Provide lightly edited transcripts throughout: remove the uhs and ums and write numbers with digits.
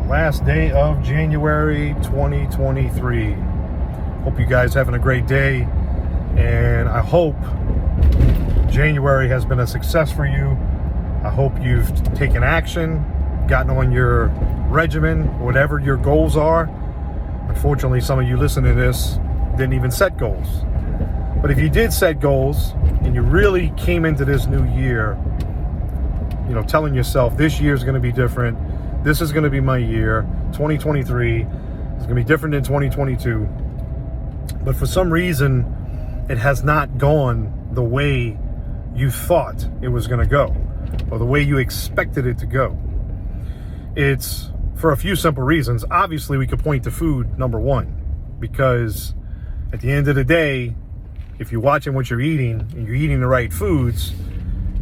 Last day of January 2023. Hope you guys having a great day, and I hope January has been a success for you. I hope you've taken action, gotten on your regimen, whatever your goals are. Unfortunately, some of you listening to this didn't even set goals. But if you did set goals and you really came into this new year, telling yourself this year is going to be different, this is going to be my year, 2023 is going to be different than 2022. But for some reason, it has not gone the way you thought it was going to go, or the way you expected it to go. It's for a few simple reasons. Obviously, we could point to food, number one, because at the end of the day, if you're watching what you're eating and you're eating the right foods,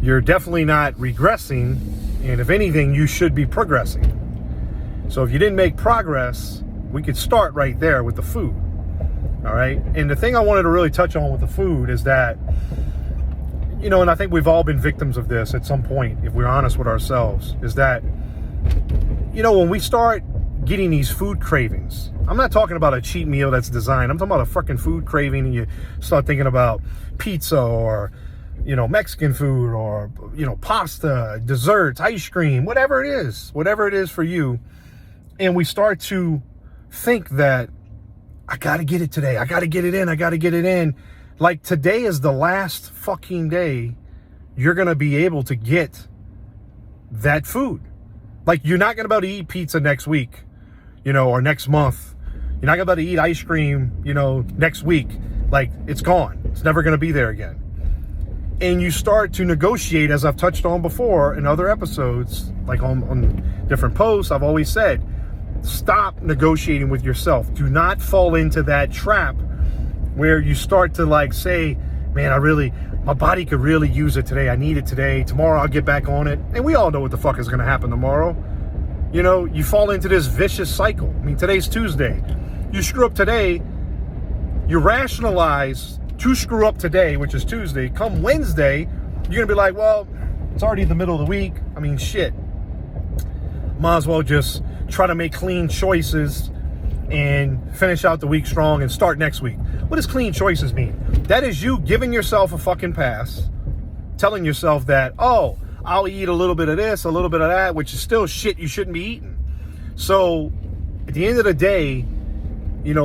you're definitely not regressing. And if anything, you should be progressing. So if you didn't make progress, we could start right there with the food. All right. And the thing I wanted to really touch on with the food is that, and I think we've all been victims of this at some point, if we're honest with ourselves, is that, when we start getting these food cravings, I'm not talking about a cheat meal that's designed. I'm talking about a fucking food craving, and you start thinking about pizza or, Mexican food or, pasta, desserts, ice cream, whatever it is for you. And we start to think that I got to get it today. I got to get it in. Like today is the last fucking day you're going to be able to get that food. Like you're not going to be able to eat pizza next week, or next month. You're not going to be able to eat ice cream, next week. Like it's gone. It's never going to be there again. And you start to negotiate, as I've touched on before in other episodes, like on different posts, I've always said, stop negotiating with yourself. Do not fall into that trap where you start to say, man, my body could really use it today. I need it today. Tomorrow I'll get back on it. And we all know what the fuck is going to happen tomorrow. You fall into this vicious cycle. Today's Tuesday. You screw up today, you rationalize to screw up today, which is Tuesday. Come Wednesday, you're going to be like, well, it's already the middle of the week. Shit. Might as well just try to make clean choices and finish out the week strong and start next week. What does clean choices mean? That is you giving yourself a fucking pass, telling yourself that, oh, I'll eat a little bit of this, a little bit of that, which is still shit you shouldn't be eating. So at the end of the day,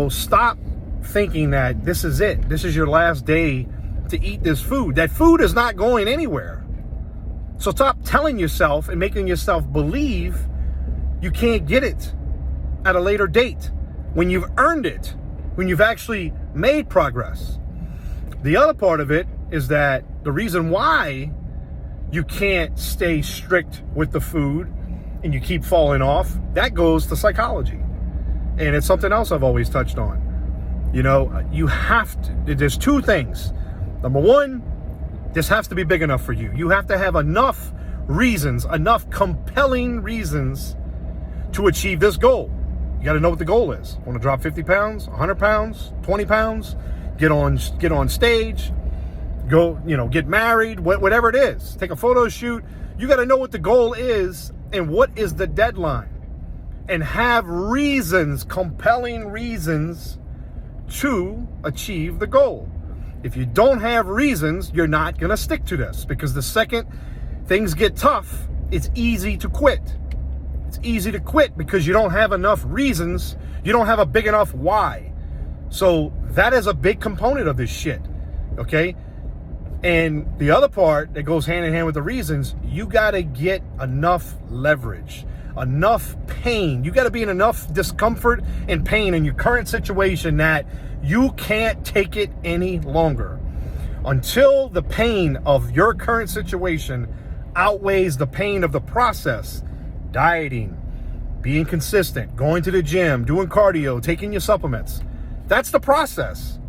stop thinking that this is it. This is your last day to eat this food. That food is not going anywhere. So stop telling yourself and making yourself believe you can't get it at a later date when you've earned it, when you've actually made progress. The other part of it is that the reason why you can't stay strict with the food and you keep falling off, that goes to psychology. And it's something else I've always touched on. You have to, there's two things. Number one, this has to be big enough for you. You have to have enough reasons, enough compelling reasons to achieve this goal. You got to know what the goal is. Want to drop 50 pounds, 100 pounds, 20 pounds, get on stage, go, get married, whatever it is. Take a photo shoot. You got to know what the goal is and what is the deadline, and have reasons, compelling reasons to achieve the goal. If you don't have reasons, you're not going to stick to this, because the second things get tough, it's easy to quit. It's easy to quit because you don't have enough reasons. You don't have a big enough why. So that is a big component of this shit. Okay. And the other part that goes hand in hand with the reasons, you got to get enough leverage, enough pain. You got to be in enough discomfort and pain in your current situation that you can't take it any longer. Until the pain of your current situation outweighs the pain of the process, dieting, being consistent, going to the gym, doing cardio, taking your supplements, that's the process.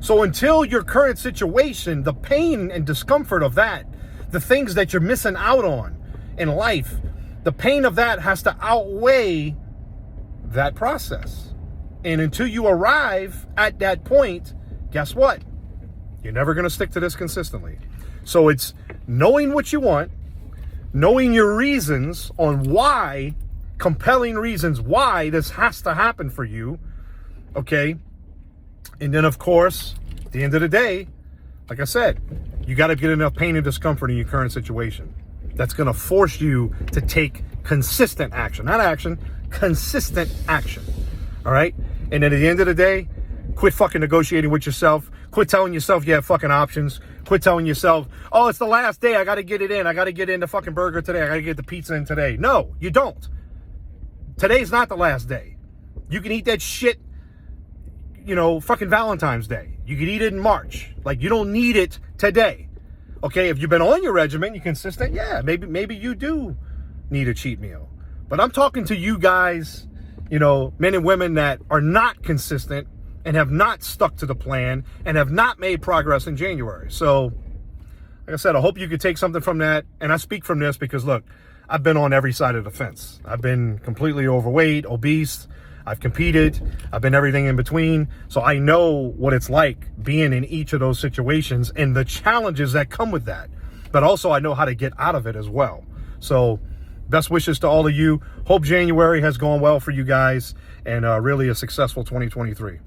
So until your current situation, the pain and discomfort of that, the things that you're missing out on in life, the pain of that has to outweigh that process. And until you arrive at that point, guess what? You're never going to stick to this consistently. So it's knowing what you want, knowing your reasons on why compelling reasons why this has to happen for you, okay? And then, of course, at the end of the day, like I said, you got to get enough pain and discomfort in your current situation. That's going to force you to take consistent action. Not action, consistent action. All right? And then at the end of the day, quit fucking negotiating with yourself. Quit telling yourself you have fucking options. Quit telling yourself, oh, it's the last day. I got to get it in. I got to get in the fucking burger today. I got to get the pizza in today. No, you don't. Today's not the last day. You can eat that shit, fucking Valentine's Day. You can eat it in March. Like, you don't need it today. Okay, if you've been on your regimen, you're consistent, yeah, maybe you do need a cheat meal. But I'm talking to you guys, men and women that are not consistent and have not stuck to the plan and have not made progress in January. So, like I said, I hope you could take something from that. And I speak from this because, look, I've been on every side of the fence. I've been completely overweight, obese. I've competed. I've been everything in between. So I know what it's like being in each of those situations and the challenges that come with that. But also I know how to get out of it as well. So best wishes to all of you. Hope January has gone well for you guys and really a successful 2023.